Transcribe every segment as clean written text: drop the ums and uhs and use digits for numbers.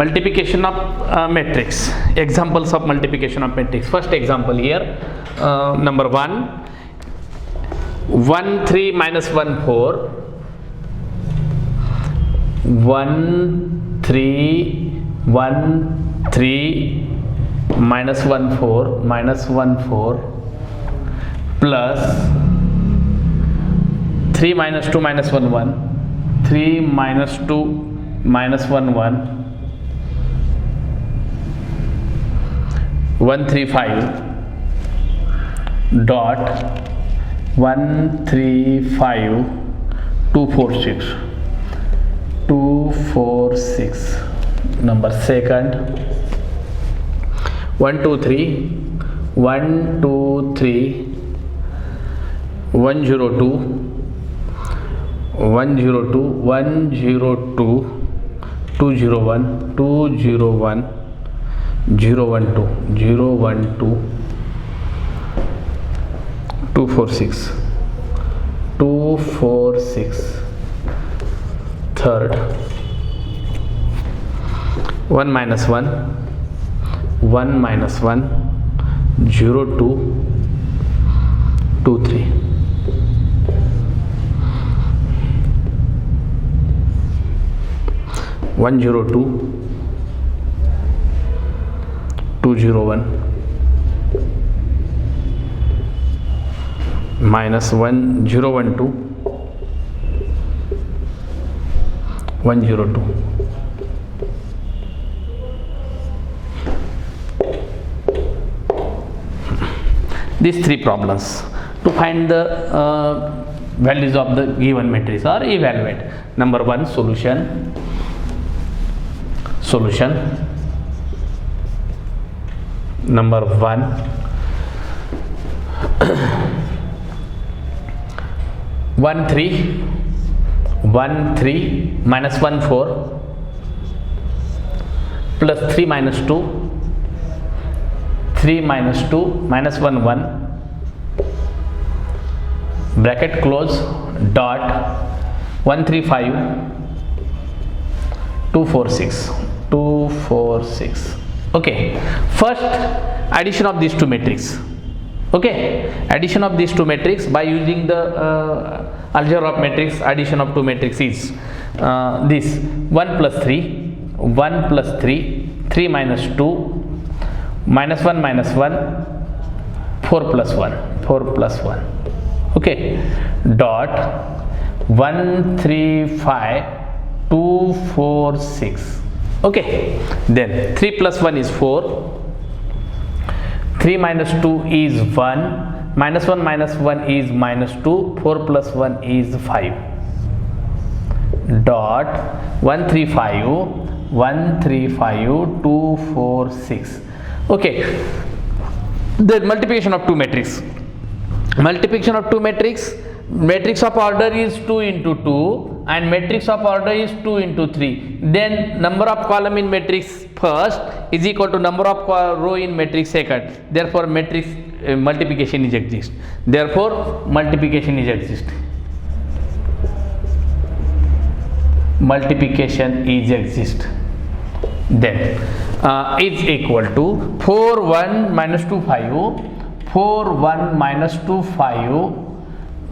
multiplication of matrix, examples of multiplication of matrix. First example here, number 1, 1 3 minus 1 4, 1 3 1 3 minus 1 4 minus 1 4 plus 3 minus 2 minus 1 1, 3 minus 2 minus 1 1, 1 3 5 dot 1 3 5 2 4 6, 2 4 6. Number second, 1 2 3 1 2 3 1 0 2 1 0 2 1 0 2 2 0 1 2 0 1 0 1 2 0 1 2 2 4 6 2 4 6. Third, 1 minus 1 1 minus 1 0 2 2 3. 1 0 2 2 0 1 minus 1 0 1 2 1 0 2. These three problems to find the values of the given matrix or evaluate. Number 1, solution. Number 1, 1 3 1 3 minus 1 4 plus 3 minus 2 3 minus 2 minus 1 1 bracket close dot 1 3 5 2 4 6 2 4 6. Okay, first addition of these two matrices. Okay, addition of these two matrices by using the algebra of matrix. Addition of two matrices is this 1 plus 3 1 plus 3 3 minus 2 minus 1 minus 1 4 plus 1 4 plus 1. Okay, dot 1 3 5 2 4 6. Okay, then 3 plus 1 is 4, 3 minus 2 is 1, minus 1 minus 1 is minus 2, 4 plus 1 is 5 dot 1 3 5 1 3 5 2 4 6. Okay, the multiplication of two matrices. Multiplication of two matrix. Matrix of order is 2 into 2 and matrix of order is 2 into 3. Then number of column in matrix first is equal to number of row in matrix second. Therefore matrix multiplication is exist. Therefore multiplication is exist. Multiplication is exist. Then is equal to 4 1 minus 2 5 4 1 minus 2 5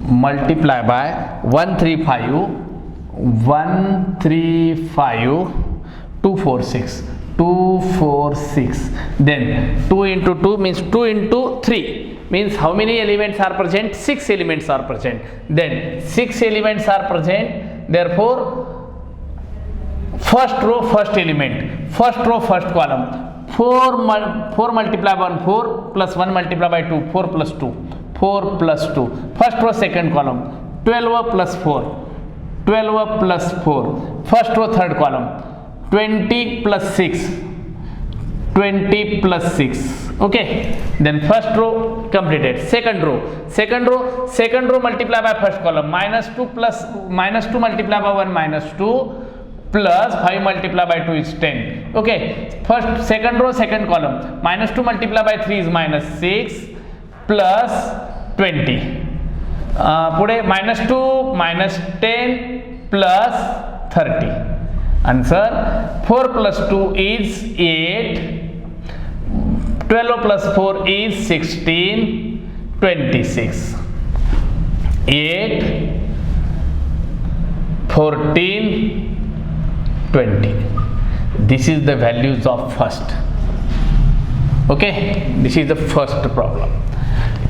multiply by 1 3 5 1 3 5 2 4 6 2 4 6. Then 2 into 2 means 2 into 3 means how many elements are present? 6 elements are present. Then 6 elements are present. Therefore first row first element, first row first column, 4 multiplied by 1 4 plus 1 multiplied by 2 4 plus 2 4 plus 2. First row second column, 12 plus 4 12 plus 4. First row third column, 20 plus 6 20 plus 6. Okay, then first row completed. Second row multiply by first column, minus 2 multiply by 1 minus 2 plus 5 multiply by 2 is 10. Okay, second row second column, minus 2 multiply by 3 is minus 6 plus 20. पुढे minus 2 minus 10 plus 30. Answer 4 plus 2 is 8, 12 plus 4 is 16, 26. 8, 14, 20. This is the values of first. Okay, this is the first problem.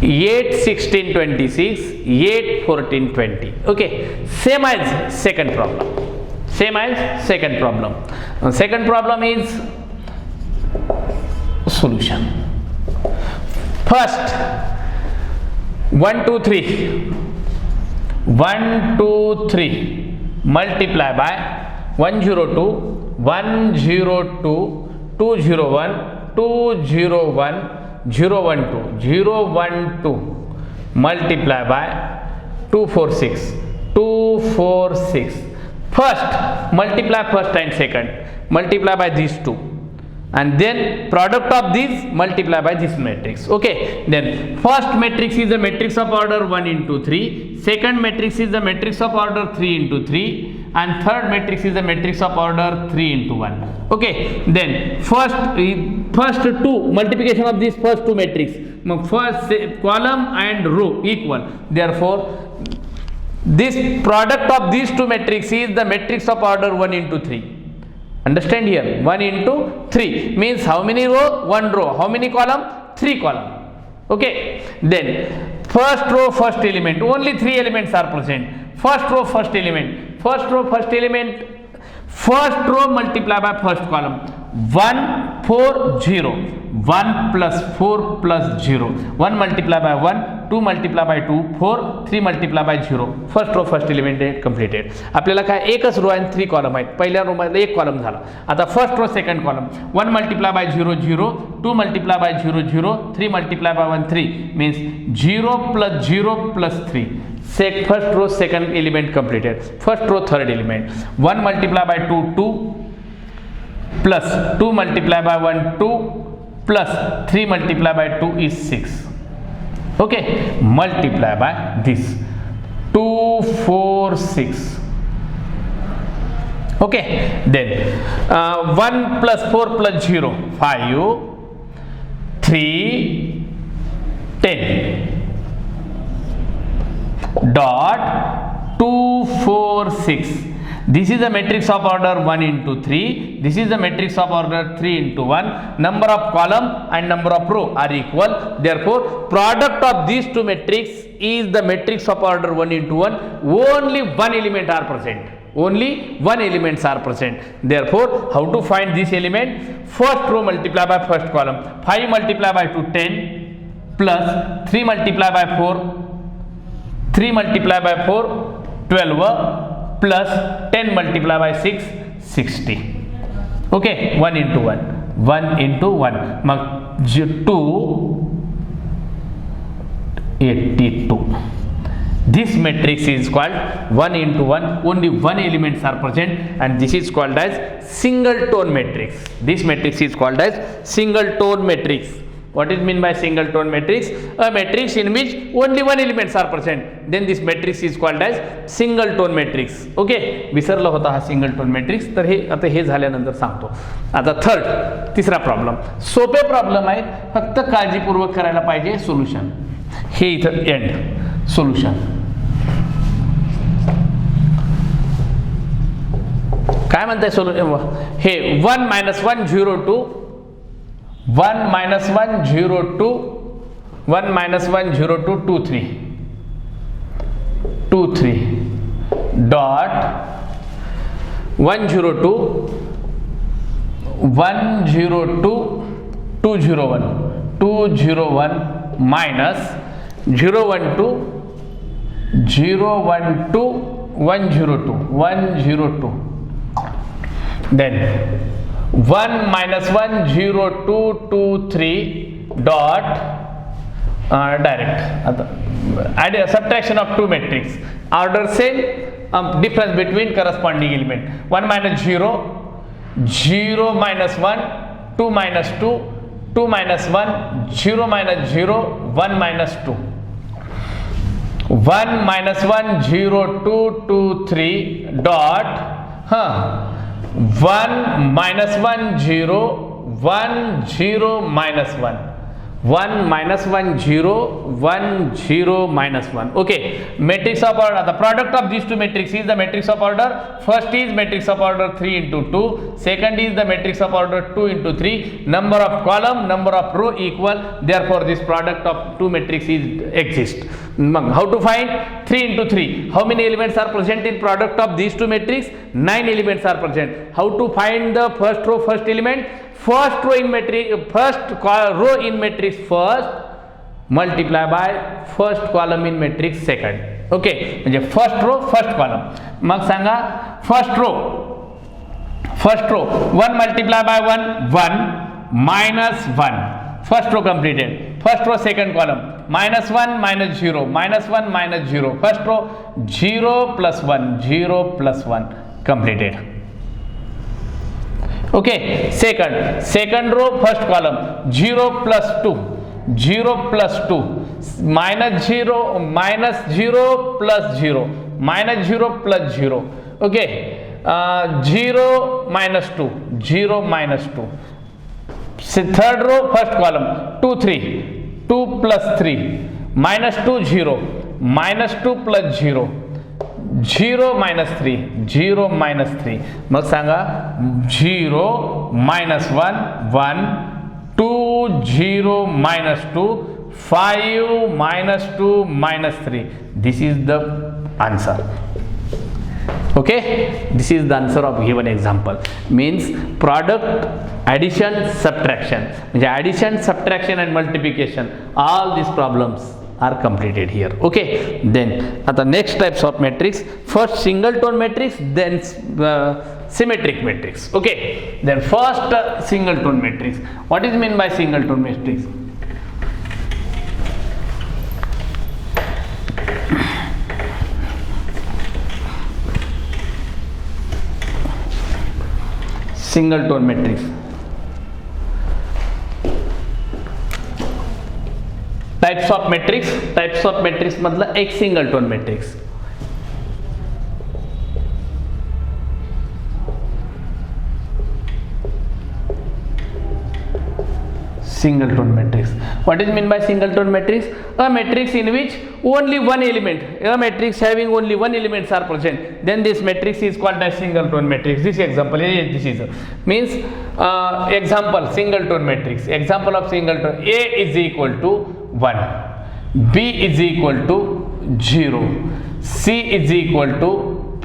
8, 16, 26, 8, 14, 20. Okay, same as second problem. Same as second problem. Second problem is solution. First, 1, 2, 3. 1, 2, 3 multiply by 102, 102, 201, 201, 012, 012 multiply by 246, 246. First multiply first and second, multiply by these two, and then product of these multiply by this matrix. Okay, then first matrix is the matrix of order 1 into 3, second matrix is the matrix of order 3 into 3, and third matrix is the matrix of order 3 into 1. Okay, then first two multiplication of these first two matrix, first column and row equal, therefore this product of these two matrices is the matrix of order 1 into 3. Understand here, 1 into 3 means how many row? 1 row. How many column? 3 column. Okay, then first row first element, only 3 elements are present. First row first element, first row first element, first row multiply by first column, 1, 4, 0, 1 plus 4 plus 0, 1 multiply by 1, 2 multiply by 2, 4, 3 multiply by 0. First row first element completed. आपल्याला काय एकच रो आणि 3 column आहेत. पहिल्या रो मध्ये एक column झाला. आता first row second column, 1 multiply by 0 0, 2 multiply by 0 0, 3 multiply by 1 3 means 0 plus 0 plus 3. First row second element completed. First row third element, 1 multiply by 2 2 plus 2 multiply by 1 2 plus 3 multiply by 2 is 6. Okay, multiply by this 2 4 6. Okay, then 1 plus 4 plus 0 5, 3 10 dot 2 4 6. This is the matrix of order 1 into 3. This is the matrix of order 3 into 1. Number of column and number of row are equal. Therefore, product of these two matrix is the matrix of order 1 into 1. Only one element are present. Only one elements are present. Therefore, how to find this element? First row multiply by first column. 5 multiply by 2 10 plus 3 multiply by 4. 3 multiply by 4 12 plus 10 multiply by 6 60. Okay, 1 into 1, 1 into 1 mag 2 82. This matrix is called 1 into 1. Only one elements are present, and this is called as single tone matrix. This matrix is called as single tone matrix. What is mean by single tone matrix? A matrix in which only one elements are present. Then this matrix is called as single tone matrix. Okay, विसरला होता हा single tone matrix. तर हे आता हे झाल्यानंतर सांगतो. आता तिसरा problem, सोपे प्रॉब्लेम आहेत, फक्त काळजीपूर्वक करायला पाहिजे. सोल्युशन हे इथं एंड सोल्युशन. काय म्हणताय solution? Hey 1 minus 1 0 2 1 minus 1 0 2 1 minus 1 0 2 2 3 2 3 dot 1 0 2 1 0 2 2 0 1 2 0 1 minus 0 1 2 0 1 2 1 0 2 1 0 2. Then 1 minus 1 0 2 2 3 dot direct add a subtraction of two matrix, order same, difference between corresponding element. 1 minus 0 0 minus 1 2 minus 2 2 minus 1 0 minus 0 1 minus 2. 1 minus 1 0 2 2 3 dot 1 minus 1 0, 1 0 minus 1, 1 minus 1 0, 1 0 minus 1. Okay, matrix of order, the product of these two matrices is the matrix of order. First is matrix of order 3 into 2, second is the matrix of order 2 into 3. Number of column, number of row equal, therefore this product of two matrices exist. How to find? 3 into 3. How many elements are present in product of these two matrices? 9 elements are present. How to find the first row, first element? First row in matrix, first row in matrix first, multiply by first column in matrix second. Okay, म्हणजे first row, first column. Mug Sanga first row 1 multiply by 1 1 minus 1. First row completed. First row second column minus 1 minus 0 minus 1 minus 0. First row 0 plus 1 0 plus 1 completed. Okay, second row first column 0 plus 2 0 plus 2 minus 0 minus 0 plus 0 minus 0 plus 0. Okay, 0 minus 2 0 minus 2. Third row first column 2 3 2 plus 3 minus 2 0 minus 2 plus 0 0 minus 3 0 minus 3. Mug Sanga 0 minus 1 1 2 0 minus 2 5 minus 2 minus 3. This is the answer. Okay, this is the answer of given example. Means product, addition, subtraction. म्हणजे addition, subtraction and multiplication, all these problems are completed here. Okay, then at the next types of matrix, first singleton matrix, then symmetric matrix. Okay, then first singleton matrix. What is meant by singleton matrix? Singleton matrix. Types of matrix मतलब एक सिंगलटोन matrix. Singleton matrix. What is meant by singleton matrix? A matrix in which only one element, a matrix having only one elements are present, then this matrix is called as singleton matrix. This example, this is means example singleton matrix. Example of singleton: A is equal to 1, B is equal to 0, C is equal to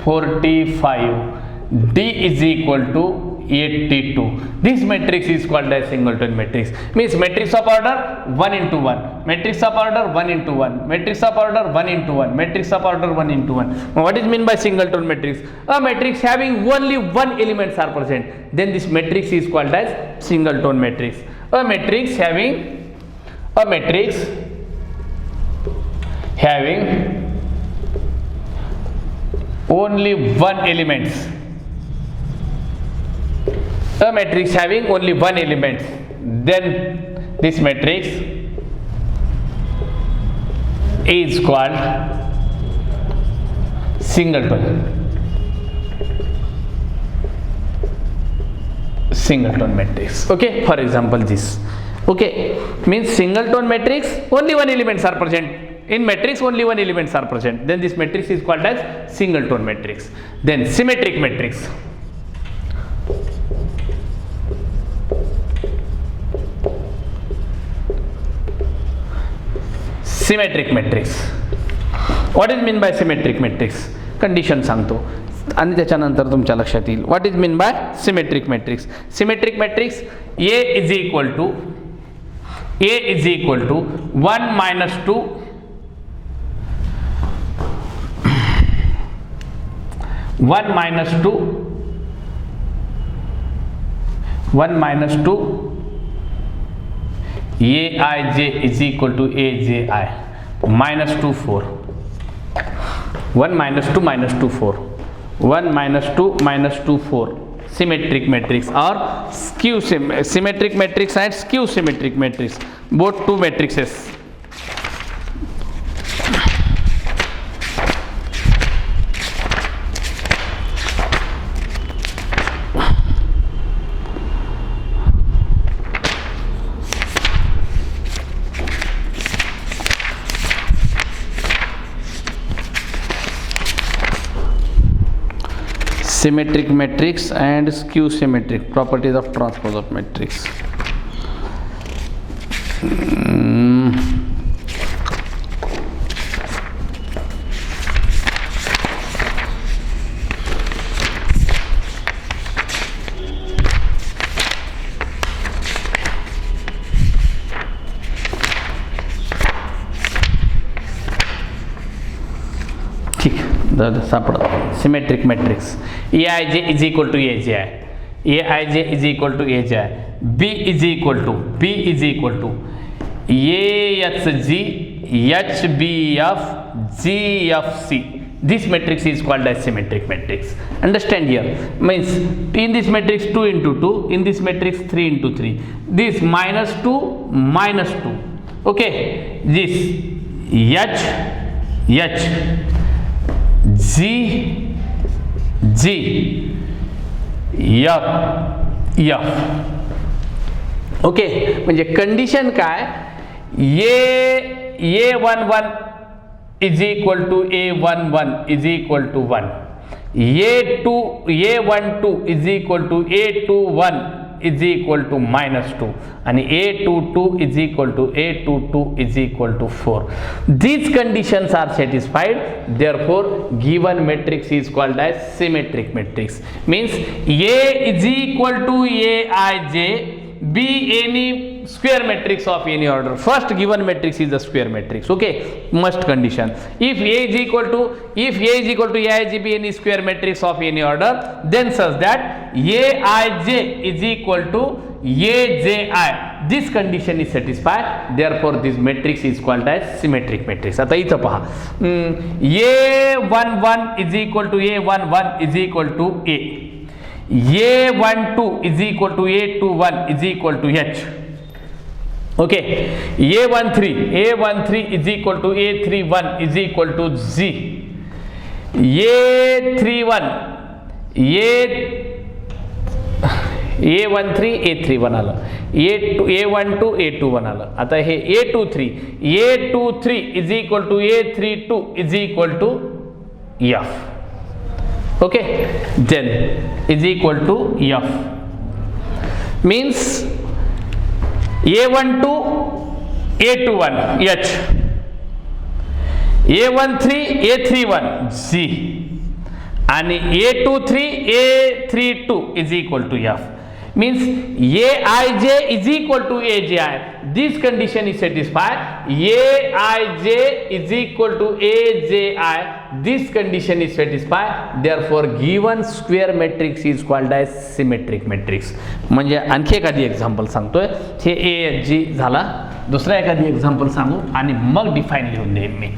45, D is equal to 82. This matrix is called as singleton matrix. Means matrix of order 1 into 1, matrix of order 1 into 1, matrix of order 1 into 1, matrix of order 1 into 1. What is meant by singleton matrix? A matrix having only one elements are present, then this matrix is called as singleton matrix. A matrix having only one elements. A matrix having only one element, then this matrix is called singleton matrix. Okay, for example this. Okay, means singleton matrix only one elements are present. In matrix only one elements are present, then this matrix is called as singleton matrix. Then symmetric matrix. Symmetric matrix. What is mean by symmetric matrix? Condition सांगतो आणि त्याच्यानंतर तुमच्या लक्षात येईल. What is mean by symmetric matrix? Symmetric matrix A is equal to 1 minus 2 1 minus 2 Aij is equal to Aji minus 2 4. 1 minus 2 minus 2 4. 1 minus 2 minus 2 4. Symmetric matrix or skew symmetric matrix and skew symmetric matrix, both two matrices. symmetric matrix and skew symmetric, properties of transpose of matrix. ठीक, सापडत symmetric matrix Aij is equal to Aj, Aij is equal to Aj, B is equal to AHG HBF GFC. This matrix is called as symmetric matrix. Understand here, means in this matrix 2 into 2, in this matrix 3 into 3, this minus 2 minus 2, okay, this H G F okay. म्हणजे condition काय, A11 is equal to A11 is equal to 1, A12 is equal to A21 is equal to -2 आणि A22 is equal to A22 is equal to 4. These conditions are satisfied, therefore given matrix is called as symmetric matrix. Means A is equal to Aij, be any square matrix of any order. First given matrix is a square matrix, okay, must condition. If A is equal to Aij be any square matrix of any order, then such that Aij is equal to Aji. This condition is satisfied, therefore this matrix is called as symmetric matrix. आता इथं पहा, A11 is equal to A11 is equal to A, A12 is equal to A21 is equal to H, okay, A13 is equal to A31 is equal to Z, A13 A31 आलं, A12 A21 आलं. आता हे A23 is equal to A32 is equal to F, okay, then is equal to F. Means A12 A21 H, A13 A31 Z and A23 A32 is equal to F. Means Aij is equal to Aji. This condition is satisfied. Aij is equal to Aji. This condition is satisfied. Therefore given square matrix is called as symmetric matrix. म्हणजे आणखी एखादी example सांगतोय, हे AHG झाला. दुसरा एखादी example सांगू आणि मग define लिहून देईन मी.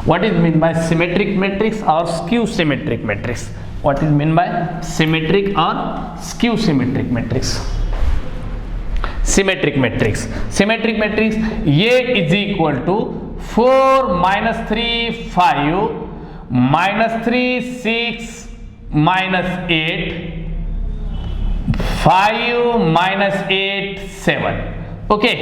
What is mean by symmetric matrix or skew symmetric matrix? What is mean by symmetric or skew symmetric matrix? Symmetric matrix. Symmetric matrix A is equal to 4 minus 3 5 minus 3 6 minus 8 5 minus 8 7. Okay,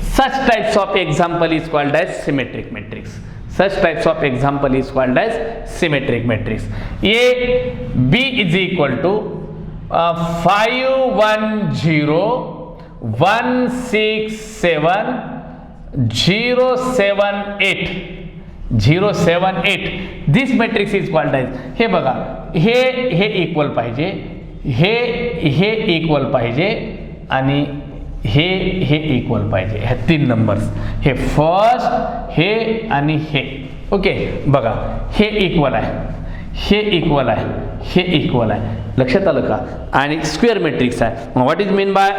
such types of example is called as symmetric matrix. Such types of example is called as symmetric matrix. A B is equal to 5 1 0 1 6 7 0 7 8 0 7 8. This matrix is called as, हे बघा, हे equal पाहिजे, हे equal पाहिजे आणि हे equal पाहिजे. ह्या 3 numbers, हे first, हे आणि हे, okay. बघा, हे equal आहे, हे equal आहे, हे इक्वल आहे. लक्षात आलं का? आणि स्क्वेअर मॅट्रिक्स आहे. What is mean by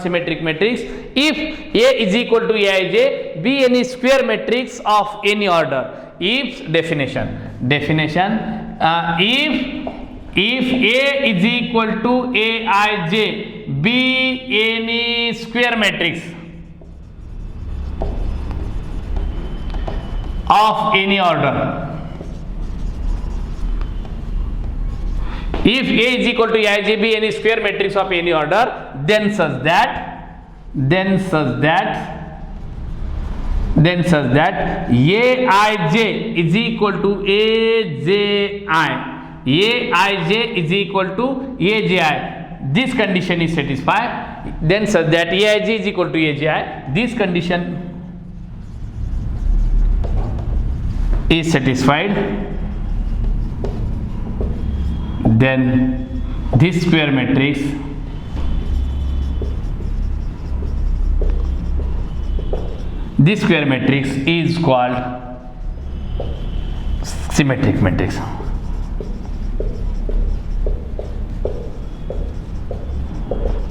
symmetric matrix? If A is equal to Aij, be any square matrix of any order. If definition if A is equal to Aij, be any square matrix of any order. If A is equal to Aij, be any square matrix of any order, then such that Aij is equal to Aji aij is equal to aji. This condition is satisfied, then such that aij is equal to aji. This condition is satisfied, then this square matrix is called symmetric matrix.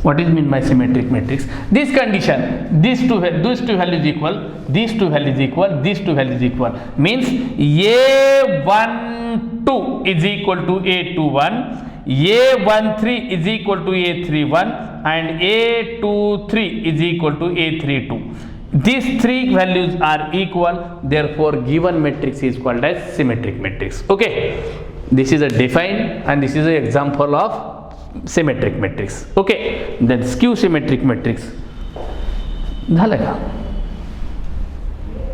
What is mean by symmetric matrix? This condition, these two values equal, these two values equal, these two values equal, means A12 is equal to A21, A13 is equal to A31, and A23 is equal to A32. These three values are equal, therefore given matrix is called as symmetric matrix. Okay, this is a defined and this is an example of symmetric matrix. Okay, then skew symmetric matrix झालं का?